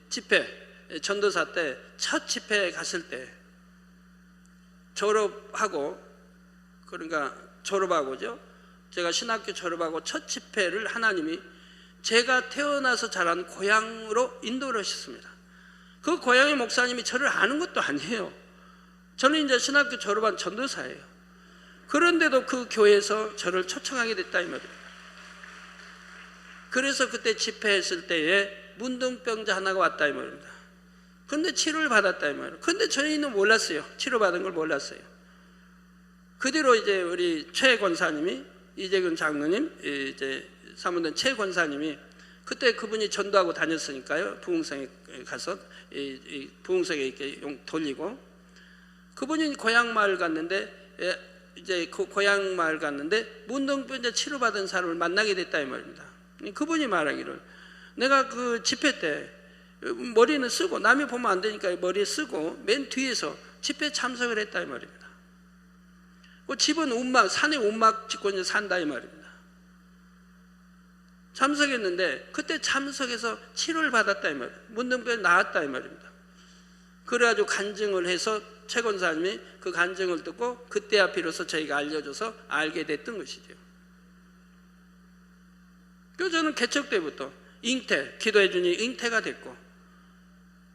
집회 전도사 때 첫 집회에 갔을 때 졸업하고, 그러니까 졸업하고죠. 제가 신학교 졸업하고 첫 집회를 하나님이 제가 태어나서 자란 고향으로 인도를 하셨습니다. 그 고향의 목사님이 저를 아는 것도 아니에요. 저는 이제 신학교 졸업한 전도사예요. 그런데도 그 교회에서 저를 초청하게 됐다 이 말이에요. 그래서 그때 집회했을 때에 문둥병자 하나가 왔다 이 말입니다. 그런데 치료를 받았다 이 말이에요. 그런데 저희는 몰랐어요. 치료받은 걸 몰랐어요. 그 뒤로 이제 우리 최 권사님이, 이재근 장로님, 이제 사모된 최 권사님이, 그때 그분이 전도하고 다녔으니까요. 부흥성에 가서 부흥성에 이렇게 돌리고, 그분이 고향 마을 갔는데, 이제 그 고향 마을 갔는데 문둥병자 치료받은 사람을 만나게 됐다 이 말입니다. 그분이 말하기를, 내가 그 집회 때 머리는 쓰고, 남이 보면 안 되니까 머리에 쓰고 맨 뒤에서 집회 참석을 했다 이 말입니다. 그 집은 운막, 산에 운막 짓고 이제 산다 이 말입니다. 참석했는데 그때 참석해서 치료를 받았다 이 말이에요. 문둥병이 나았다 이 말입니다. 그래가지고 간증을 해서 최 권사님이 그 간증을 듣고 그때야 비로소 저희가 알려줘서 알게 됐던 것이죠. 그래서 저는 개척 때부터 잉태, 기도해 주니 잉태가 됐고,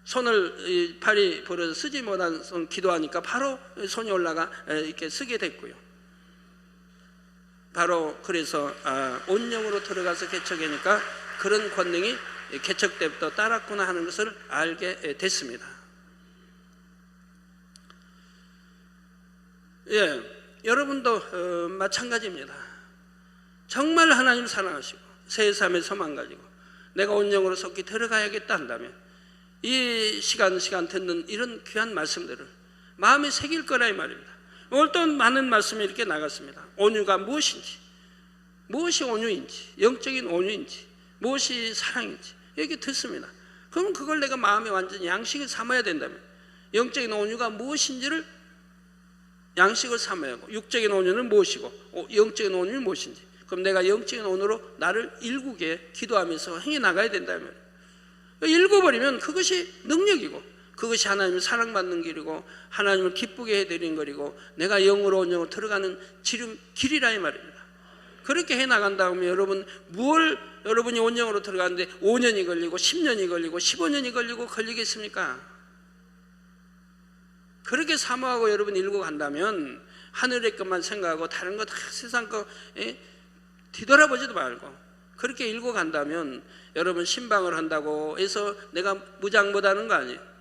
손을 팔이 벌어서 쓰지 못한 손 기도하니까 바로 손이 올라가 이렇게 쓰게 됐고요. 바로 그래서 온영으로 들어가서 개척하니까 그런 권능이 개척 때부터 따랐구나 하는 것을 알게 됐습니다. 예, 여러분도 마찬가지입니다. 정말 하나님 사랑하시고 새 삶의 소망 가지고 내가 온영으로 속히 들어가야겠다 한다면 이 시간 듣는 이런 귀한 말씀들을 마음에 새길 거라 이 말입니다. 오늘 또 많은 말씀이 이렇게 나갔습니다. 온유가 무엇인지, 무엇이 온유인지, 영적인 온유인지, 무엇이 사랑인지 이렇게 듣습니다. 그러면 그걸 내가 마음에 완전히 양식을 삼아야 된다면 영적인 온유가 무엇인지를 양식을 삼아야 하고 육적인 온유는 무엇이고 영적인 온유는 무엇인지, 그럼 내가 영적인 온유로 나를 일구게 기도하면서 행해 나가야 된다면 읽어버리면 그것이 능력이고 그것이 하나님을 사랑받는 길이고 하나님을 기쁘게 해드리는 거리고 내가 영으로 온영으로 들어가는 길이라 이 말입니다. 그렇게 해나간다 하면 여러분이 온영으로 들어가는데 5년이 걸리고 10년이 걸리고 15년이 걸리고 걸리겠습니까? 그렇게 사모하고 여러분이 읽고 간다면 하늘의 것만 생각하고 다른 거 다 세상 거 뒤돌아보지도 말고 그렇게 읽고 간다면 여러분 신방을 한다고 해서 내가 무장 못하는 거 아니에요.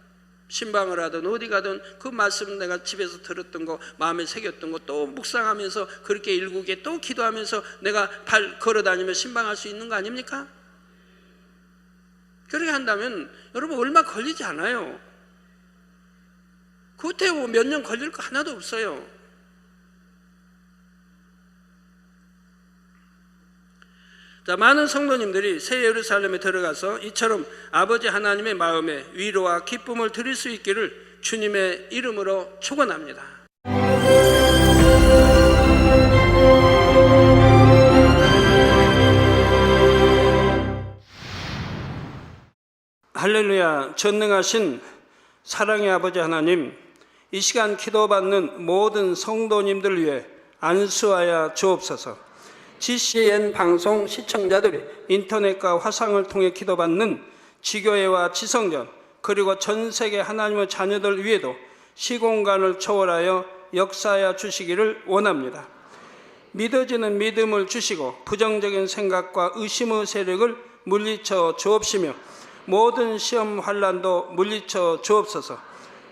신방을 하든 어디 가든 그 말씀 내가 집에서 들었던 거 마음에 새겼던 거 또 묵상하면서 그렇게 일구게 또 기도하면서 내가 발 걸어다니며 신방할 수 있는 거 아닙니까? 그렇게 한다면 여러분 얼마 걸리지 않아요. 그때 몇 년 걸릴 거 하나도 없어요. 자, 많은 성도님들이 새 예루살렘에 들어가서 이처럼 아버지 하나님의 마음에 위로와 기쁨을 드릴 수 있기를 주님의 이름으로 축원합니다. 할렐루야. 전능하신 사랑의 아버지 하나님, 이 시간 기도받는 모든 성도님들 위해 안수하여 주옵소서. GCN 방송 시청자들이 인터넷과 화상을 통해 기도받는 지교회와 지성전 그리고 전 세계 하나님의 자녀들 위에도 시공간을 초월하여 역사하여 주시기를 원합니다. 믿어지는 믿음을 주시고 부정적인 생각과 의심의 세력을 물리쳐 주옵시며 모든 시험 환난도 물리쳐 주옵소서.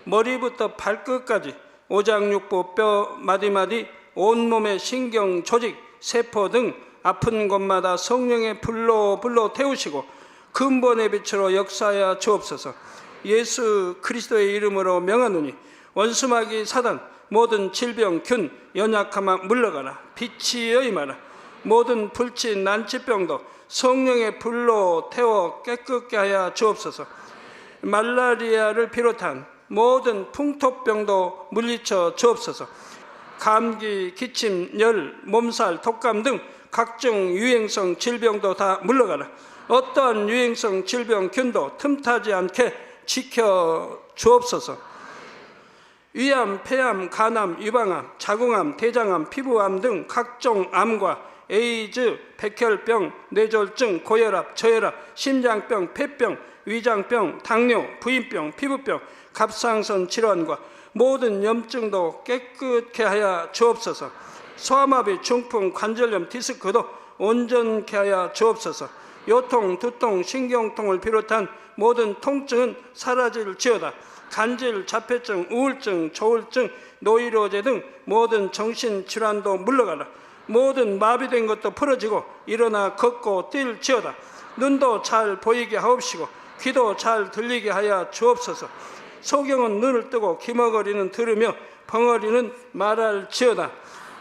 머리부터 발끝까지 오장육부 뼈 마디마디 온몸의 신경 조직 세포 등 아픈 곳마다 성령의 불로 태우시고 근본의 빛으로 역사하여 주옵소서. 예수 그리스도의 이름으로 명하노니 원수마귀 사단 모든 질병 균 연약함아 물러가라. 빛이 임하라. 모든 불치 난치병도 성령의 불로 태워 깨끗게 하여 주옵소서. 말라리아를 비롯한 모든 풍토병도 물리쳐 주옵소서. 감기, 기침, 열, 몸살, 독감 등 각종 유행성 질병도 다 물러가라. 어떠한 유행성 질병 균도 틈타지 않게 지켜 주옵소서. 위암, 폐암, 간암, 유방암, 자궁암, 대장암, 피부암 등 각종 암과 에이즈, 백혈병, 뇌졸중, 고혈압, 저혈압, 심장병, 폐병, 위장병, 당뇨, 부인병, 피부병, 갑상선 질환과 모든 염증도 깨끗게 하여 주옵소서. 소아마비, 중풍, 관절염, 디스크도 온전케 하여 주옵소서. 요통, 두통, 신경통을 비롯한 모든 통증은 사라질지어다. 간질, 자폐증, 우울증, 조울증, 노이로제 등 모든 정신질환도 물러가라. 모든 마비된 것도 풀어지고 일어나 걷고 뛸지어다. 눈도 잘 보이게 하옵시고 귀도 잘 들리게 하여 주옵소서. 소경은 눈을 뜨고 기머거리는 들으며 벙어리는 말할지어다.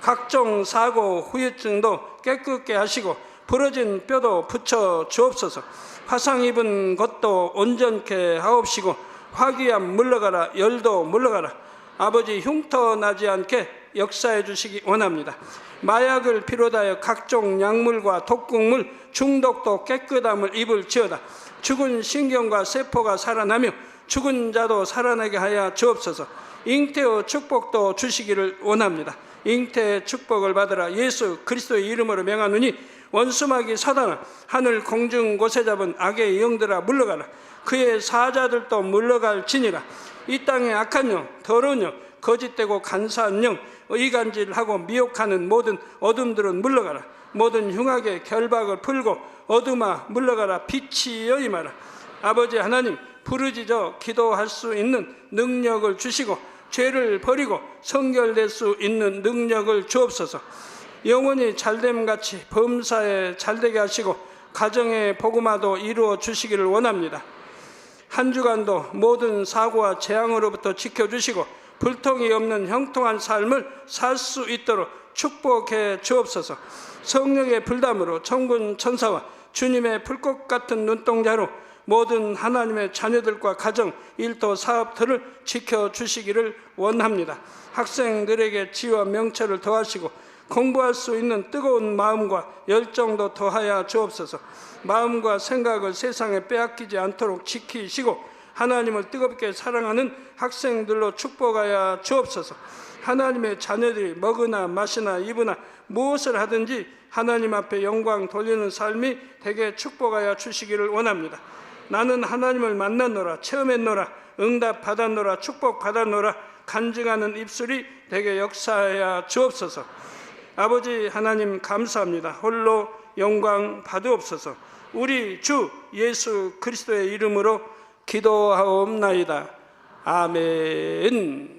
각종 사고 후유증도 깨끗게 하시고 부러진 뼈도 붙여 주옵소서. 화상 입은 것도 온전케 하옵시고 화기암 물러가라. 열도 물러가라. 아버지 흉터 나지 않게 역사해 주시기 원합니다. 마약을 비롯하여 각종 약물과 독극물 중독도 깨끗함을 입을지어다. 죽은 신경과 세포가 살아나며 죽은 자도 살아나게 하여 주옵소서. 잉태의 축복도 주시기를 원합니다. 잉태의 축복을 받으라. 예수 그리스도의 이름으로 명하노니 원수마귀 사단아 하늘 공중 곳에 잡은 악의 영들아 물러가라. 그의 사자들도 물러갈지니라. 이 땅의 악한 영, 더러운 영, 거짓되고 간사한 영, 이간질하고 미혹하는 모든 어둠들은 물러가라. 모든 흉악의 결박을 풀고 어둠아 물러가라. 빛이여 임하라. 아버지 하나님, 부르짖어 기도할 수 있는 능력을 주시고 죄를 버리고 성결될 수 있는 능력을 주옵소서. 영원히 잘됨같이 범사에 잘되게 하시고 가정의 복음화도 이루어 주시기를 원합니다. 한 주간도 모든 사고와 재앙으로부터 지켜주시고 불통이 없는 형통한 삶을 살 수 있도록 축복해 주옵소서. 성령의 불담으로 천군 천사와 주님의 불꽃 같은 눈동자로 모든 하나님의 자녀들과 가정, 일터, 사업들을 지켜주시기를 원합니다. 학생들에게 지혜와 명철을 더하시고 공부할 수 있는 뜨거운 마음과 열정도 더하여 주옵소서. 마음과 생각을 세상에 빼앗기지 않도록 지키시고 하나님을 뜨겁게 사랑하는 학생들로 축복하여 주옵소서. 하나님의 자녀들이 먹으나 마시나 입으나 무엇을 하든지 하나님 앞에 영광 돌리는 삶이 되게 축복하여 주시기를 원합니다. 나는 하나님을 만났노라, 체험했노라, 응답 받았노라, 축복 받았노라 간증하는 입술이 되게 역사하여 주옵소서. 아버지 하나님 감사합니다. 홀로 영광 받으옵소서. 우리 주 예수 그리스도의 이름으로 기도하옵나이다. 아멘.